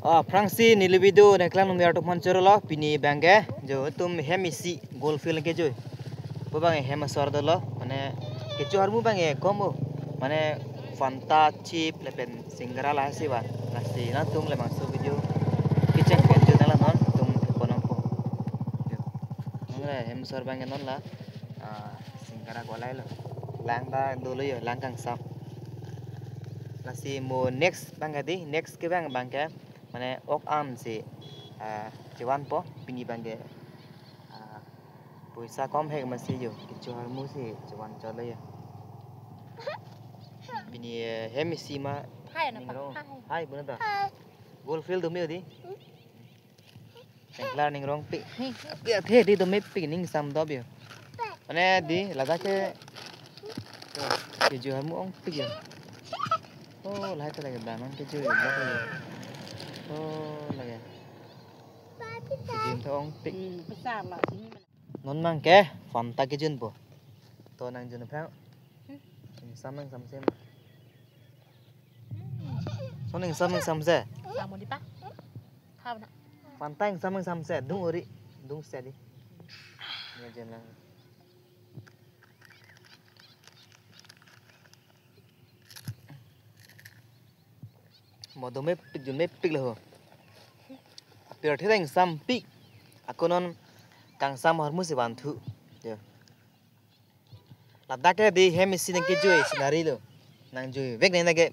Frangsi nilibidu neklan numero to pancurolo pini bangge jo tum hemisi golfil ke jo bang hem sordolo mane kecu harmu bang komo mane fanta chip lepen singgara lah si ba nasi na tum le masuk video kiceng kenjo tala non tum ponampo mane hem sor bang non la singgara golai lo langda dulu yo langkang sam nasi mo next bang adi next ke bang ke mane ok am si jawan po pini bangge puisa kom hek masih yo kicu harmu si jawan chole ya pini hemisi ma ningro hai bunata gol field me di englar ningrong pi the di do me pi ning sam dob yo mane di lada ke kicu harmu ong pi yo oh lai ta lagi danon kicu yo oh lagi jin thong pi besar lah sini. non mang ke fanta ke jun po to nang jun phao sam sem soning sam se Sama di pa? Tahu nak? fanta sam se dung ori dung se di ya jen lang modo me pik lo Pero thireng sam pik ako non kang sam harmu si bantu yo ladak ke di hemisi nang ke joy sinari lo nang joy vek ne nage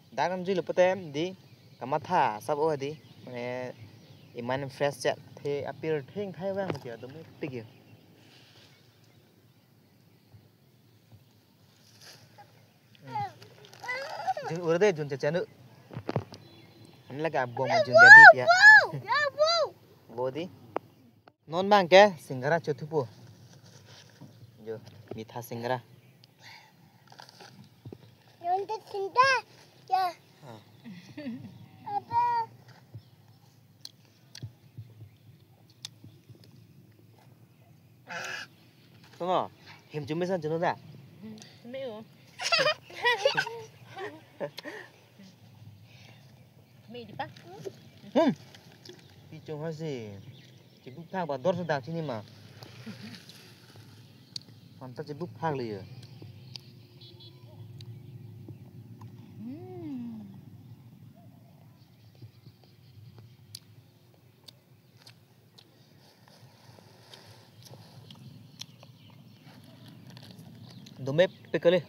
dagam joy lo potem di kamatha sab o di mane iman fresh chat the appear thing thai wang je do me pik yo jun urde jun cha chanu an laga bom jun jadi pia bodi non bang ke singgara chotupu jo mitha singgara Yonte cinta ya apa tunggu him jume san junu da Meo. Mei di pa? Pichong hasi cibuk phang ba dor da chini ma fanta cibuk phang le yo Dome pekale